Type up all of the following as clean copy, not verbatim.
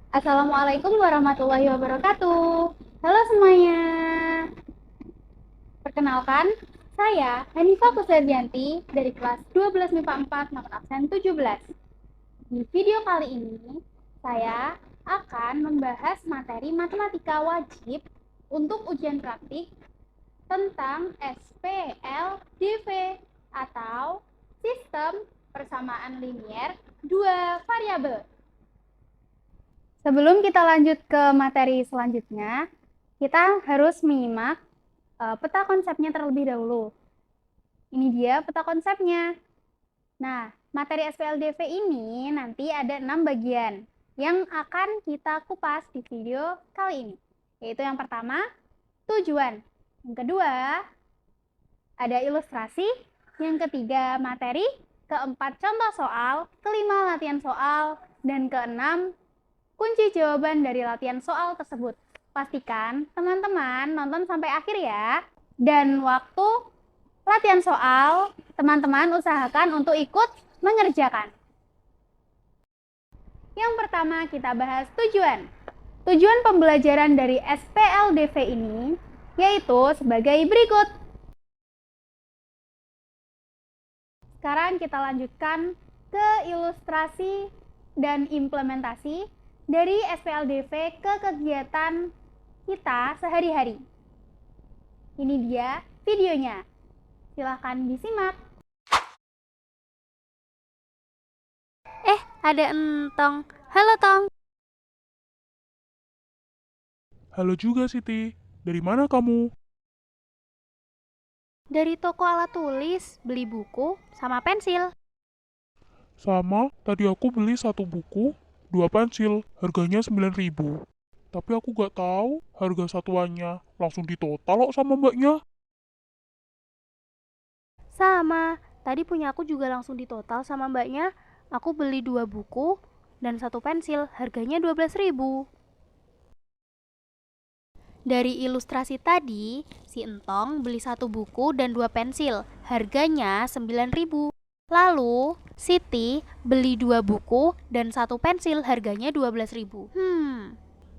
Assalamualaikum warahmatullahi wabarakatuh. Halo semuanya. Perkenalkan, saya Hanifah Kusardianti dari kelas 12 MIPA 4 nomor absen 17. Di video kali ini, saya akan membahas materi matematika wajib untuk ujian praktik tentang SPLDV atau sistem persamaan linier dua variabel. Sebelum kita lanjut ke materi selanjutnya, kita harus menyimak peta konsepnya terlebih dahulu. Ini dia peta konsepnya. Nah, materi SPLDV ini nanti ada 6 bagian yang akan kita kupas di video kali ini. Yaitu yang pertama, tujuan. Yang kedua, ada ilustrasi. Yang ketiga, materi. Keempat, contoh soal. Kelima, latihan soal. Dan keenam, kunci jawaban dari latihan soal tersebut. Pastikan teman-teman nonton sampai akhir ya. Dan waktu latihan soal, teman-teman usahakan untuk ikut mengerjakan. Yang pertama kita bahas tujuan. Tujuan pembelajaran dari SPLDV ini yaitu sebagai berikut. Sekarang kita lanjutkan ke ilustrasi dan implementasi dari SPLDV ke kegiatan kita sehari-hari. Ini dia videonya. Silahkan disimak. Ada Entong. Halo, Tong. Halo juga, Siti. Dari mana kamu? Dari toko alat tulis, beli buku sama pensil. Sama, tadi aku beli satu buku, dua pensil, harganya 9.000. Tapi aku gak tahu harga satuannya. Langsung ditotal kok sama mbaknya. Sama, tadi punya aku juga langsung ditotal sama mbaknya. Aku beli 2 buku dan 1 pensil, harganya 12.000. Dari ilustrasi tadi, si Entong beli 1 buku dan 2 pensil, harganya 9.000. Lalu, Siti beli 2 buku dan 1 pensil, harganya 12.000.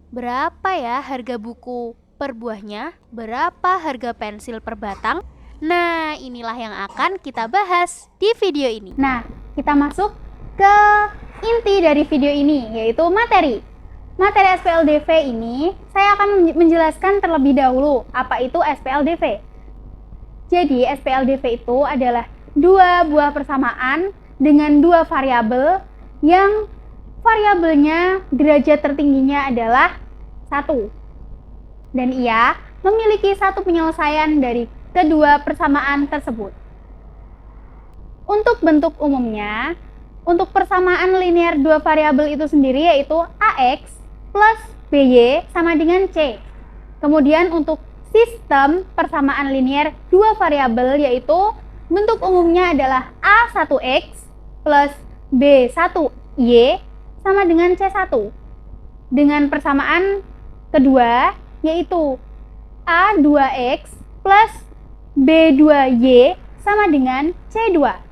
Berapa ya harga buku per buahnya? Berapa harga pensil per batang? Nah, inilah yang akan kita bahas di video ini. Nah, kita masuk ke inti dari video ini, yaitu materi. Materi SPLDV ini, saya akan menjelaskan terlebih dahulu apa itu SPLDV. Jadi, SPLDV itu adalah dua buah persamaan dengan dua variabel yang variabelnya derajat tertingginya adalah 1. Dan ia memiliki satu penyelesaian dari kedua persamaan tersebut. Untuk bentuk umumnya, untuk persamaan linear dua variabel itu sendiri yaitu AX plus BY sama dengan C. Kemudian untuk sistem persamaan linear dua variabel yaitu bentuk umumnya adalah A1X plus B1Y sama dengan C1. Dengan persamaan kedua yaitu A2X plus B2Y sama dengan C2.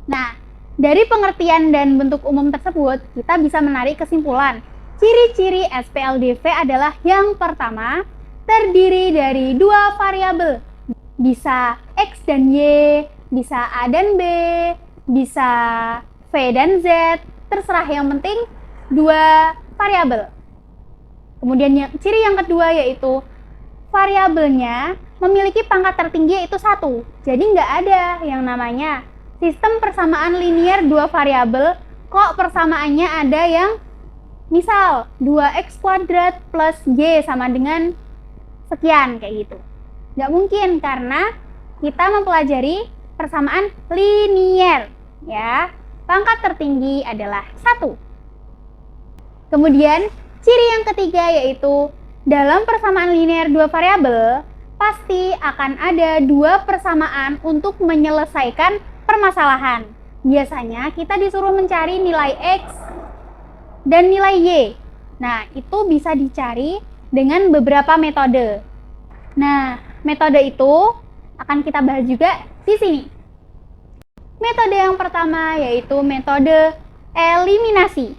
Nah, dari pengertian dan bentuk umum tersebut, kita bisa menarik kesimpulan. Ciri-ciri SPLDV adalah yang pertama, terdiri dari dua variabel. Bisa X dan Y, bisa A dan B, bisa V dan Z, terserah, yang penting dua variabel. Kemudian ciri yang kedua yaitu variabelnya memiliki pangkat tertinggi yaitu 1. Jadi nggak ada yang namanya sistem persamaan linear dua variabel, kok persamaannya ada yang misal 2x kuadrat plus y sama dengan sekian, kayak gitu. Nggak mungkin karena kita mempelajari persamaan linear, ya. Pangkat tertinggi adalah 1. Kemudian ciri yang ketiga yaitu dalam persamaan linear dua variabel pasti akan ada dua persamaan untuk menyelesaikan permasalahan. Biasanya kita disuruh mencari nilai X dan nilai Y. Nah, itu bisa dicari dengan beberapa metode. Nah, metode itu akan kita bahas juga di sini. Metode yang pertama yaitu metode eliminasi.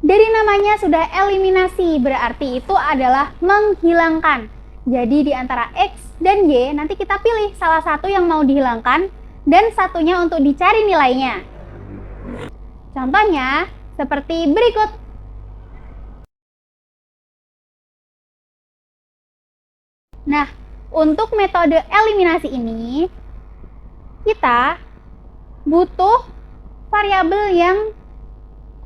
Dari namanya sudah eliminasi, berarti itu adalah menghilangkan. Jadi di antara X dan Y, nanti kita pilih salah satu yang mau dihilangkan dan satunya untuk dicari nilainya. Contohnya seperti berikut. Nah, untuk metode eliminasi ini, kita butuh variabel yang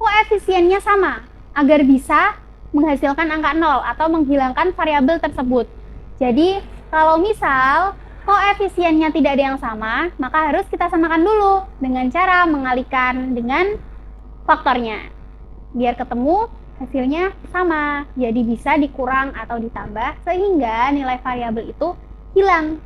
koefisiennya sama agar bisa menghasilkan angka 0 atau menghilangkan variabel tersebut. Jadi, kalau misal koefisiennya tidak ada yang sama, maka harus kita samakan dulu dengan cara mengalikan dengan faktornya. Biar ketemu hasilnya sama, jadi bisa dikurang atau ditambah sehingga nilai variabel itu hilang.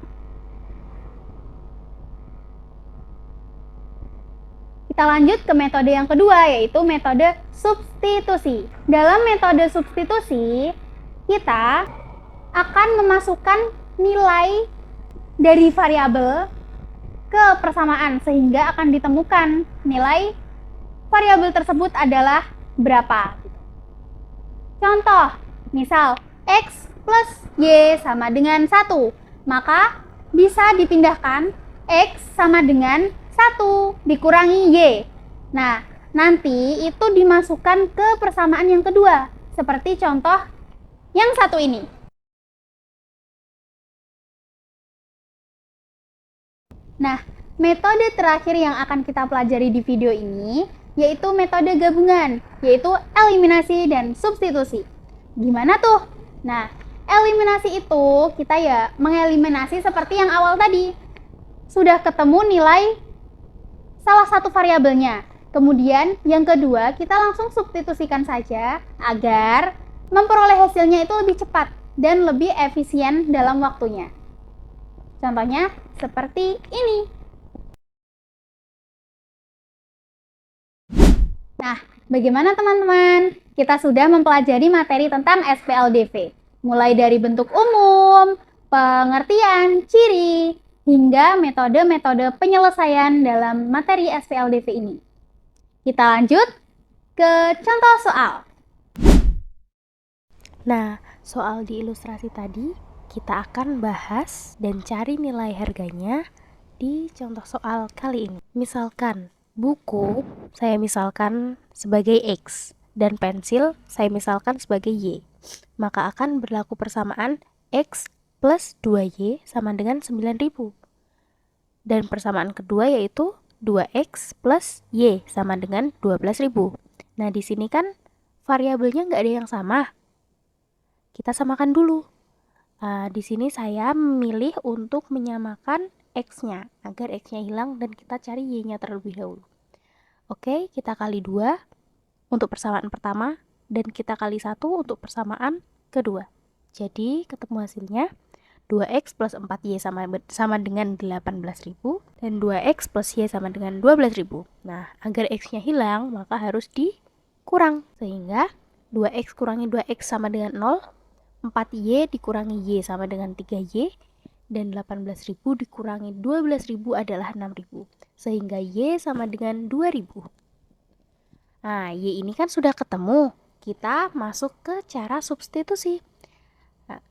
Kita lanjut ke metode yang kedua, yaitu metode substitusi. Dalam metode substitusi, kita akan memasukkan nilai dari variabel ke persamaan sehingga akan ditemukan nilai variabel tersebut adalah berapa. Contoh, misal X plus Y sama dengan 1, maka bisa dipindahkan X sama dengan 1 dikurangi Y. Nah, nanti itu dimasukkan ke persamaan yang kedua, seperti contoh yang satu ini. Nah, metode terakhir yang akan kita pelajari di video ini yaitu metode gabungan, yaitu eliminasi dan substitusi. Gimana tuh? Nah, eliminasi itu kita ya mengeliminasi seperti yang awal tadi. Sudah ketemu nilai salah satu variabelnya. Kemudian yang kedua kita langsung substitusikan saja agar memperoleh hasilnya itu lebih cepat dan lebih efisien dalam waktunya. Contohnya seperti ini. Nah, bagaimana teman-teman? Kita sudah mempelajari materi tentang SPLDV, mulai dari bentuk umum, pengertian, ciri, hingga metode-metode penyelesaian dalam materi SPLDV ini. Kita lanjut ke contoh soal. Nah, soal di ilustrasi tadi kita akan bahas dan cari nilai harganya di contoh soal kali ini. Misalkan buku saya misalkan sebagai X dan pensil saya misalkan sebagai Y. Maka akan berlaku persamaan X plus 2Y sama dengan 9.000. Dan persamaan kedua yaitu 2X plus Y sama dengan 12.000. Nah, di sini kan variabelnya nggak ada yang sama. Kita samakan dulu. Di sini saya memilih untuk menyamakan X-nya agar X-nya hilang dan kita cari Y-nya terlebih dahulu. Oke, kita kali 2 untuk persamaan pertama dan kita kali 1 untuk persamaan kedua. Jadi ketemu hasilnya 2X plus 4Y sama dengan 18.000 dan 2X plus Y sama dengan 12.000. Nah, agar X-nya hilang maka harus dikurang sehingga 2X kurangi 2X sama dengan 0, 4Y dikurangi Y sama dengan 3Y, dan 18.000 dikurangi 12.000 adalah 6.000. Sehingga Y sama dengan 2.000. Nah, Y ini kan sudah ketemu. Kita masuk ke cara substitusi. Nah,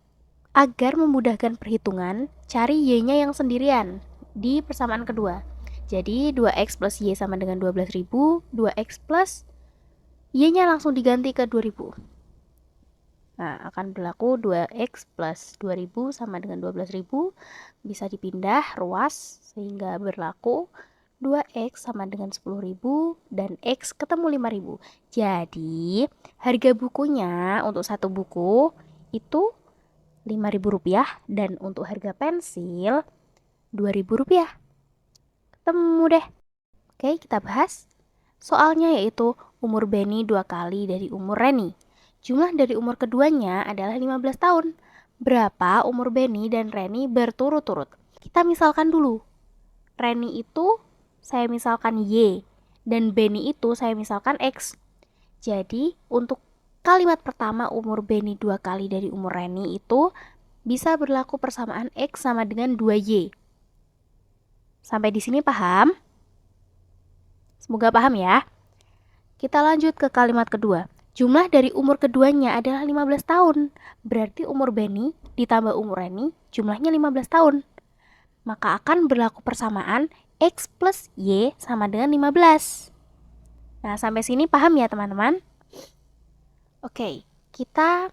agar memudahkan perhitungan, cari Y-nya yang sendirian di persamaan kedua. Jadi 2X plus Y sama dengan 12.000, 2X plus Y-nya langsung diganti ke 2.000. Nah, akan berlaku 2X plus 2.000 sama dengan 12.000. Bisa dipindah ruas sehingga berlaku 2X sama dengan 10.000 dan X ketemu 5.000. Jadi, harga bukunya untuk satu buku itu Rp5.000 dan untuk harga pensil Rp2.000. Ketemu deh. Oke, kita bahas. Soalnya yaitu umur Benny 2 kali dari umur Reni. Jumlah dari umur keduanya adalah 15 tahun. Berapa umur Benny dan Reni berturut-turut? Kita misalkan dulu. Reni itu saya misalkan Y dan Benny itu saya misalkan X. Jadi untuk kalimat pertama umur Benny 2 kali dari umur Reni itu bisa berlaku persamaan X sama dengan 2Y. Sampai di sini paham? Semoga paham ya. Kita lanjut ke kalimat kedua. Jumlah dari umur keduanya adalah 15 tahun. Berarti umur Benny ditambah umur Reni jumlahnya 15 tahun. Maka akan berlaku persamaan X plus Y sama dengan 15. Nah, sampai sini paham ya teman-teman? Oke, kita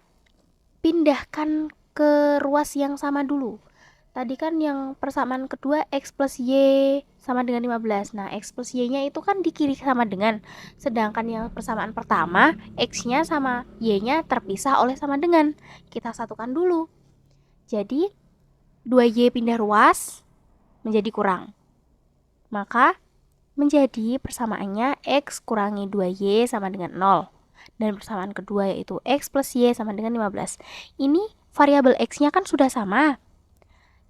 pindahkan ke ruas yang sama dulu. Tadi kan yang persamaan kedua X plus Y sama dengan 15. Nah, X plus Y-nya itu kan di kiri sama dengan. Sedangkan yang persamaan pertama, X-nya sama Y-nya terpisah oleh sama dengan. Kita satukan dulu. Jadi, 2Y pindah ruas menjadi kurang. Maka, menjadi persamaannya X kurangi 2Y sama dengan 0. Dan persamaan kedua yaitu X plus Y sama dengan 15. Ini variabel X-nya kan sudah sama.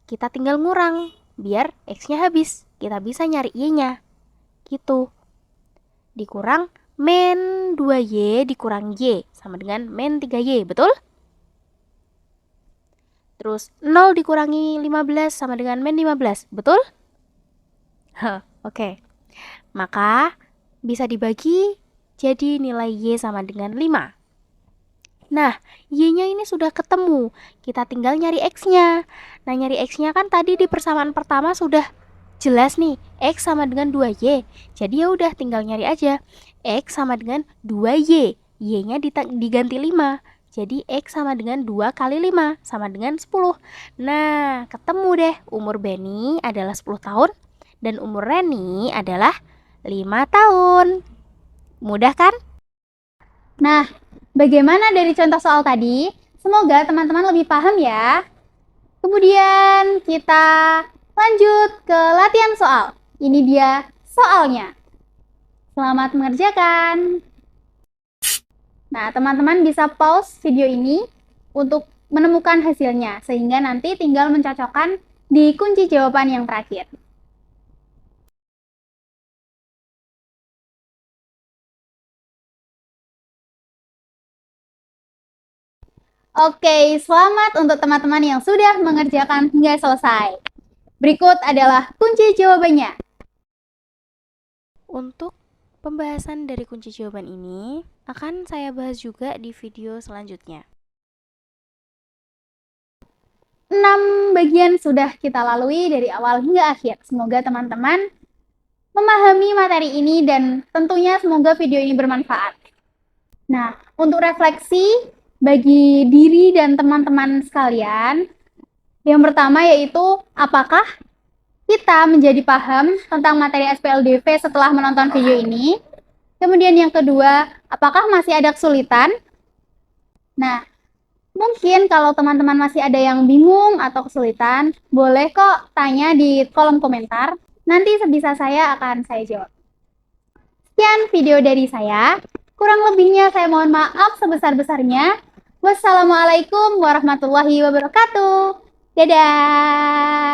Kita tinggal ngurang, biar X-nya habis. Kita bisa nyari Y-nya. Gitu. Dikurang min 2Y dikurang Y sama dengan min 3Y, betul? Terus 0 dikurangi 15 sama dengan min 15, betul? Oke. Maka bisa dibagi jadi nilai Y sama dengan 5. Nah, Y-nya ini sudah ketemu. Kita tinggal nyari X-nya. Nah, nyari X-nya kan tadi di persamaan pertama sudah jelas nih. X sama dengan 2Y. Jadi ya udah tinggal nyari aja. X sama dengan 2Y. Y-nya diganti 5. Jadi X sama dengan 2 kali 5 sama dengan 10. Nah, ketemu deh. Umur Benny adalah 10 tahun. Dan umur Reni adalah 5 tahun. Mudah kan? Nah, bagaimana dari contoh soal tadi? Semoga teman-teman lebih paham ya. Kemudian kita lanjut ke latihan soal. Ini dia soalnya. Selamat mengerjakan. Nah, teman-teman bisa pause video ini untuk menemukan hasilnya, sehingga nanti tinggal mencocokkan di kunci jawaban yang terakhir. Oke, selamat untuk teman-teman yang sudah mengerjakan hingga selesai. Berikut adalah kunci jawabannya. Untuk pembahasan dari kunci jawaban ini akan saya bahas juga di video selanjutnya. 6 bagian sudah kita lalui dari awal hingga akhir. Semoga teman-teman memahami materi ini dan tentunya semoga video ini bermanfaat. Nah, untuk refleksi bagi diri dan teman-teman sekalian, yang pertama yaitu apakah kita menjadi paham tentang materi SPLDV setelah menonton video ini? Kemudian yang kedua, apakah masih ada kesulitan? Nah, mungkin kalau teman-teman masih ada yang bingung atau kesulitan, boleh kok tanya di kolom komentar. Nanti sebisa saya akan saya jawab. Sekian video dari saya. Kurang lebihnya saya mohon maaf sebesar-besarnya. Wassalamualaikum warahmatullahi wabarakatuh. Dadah.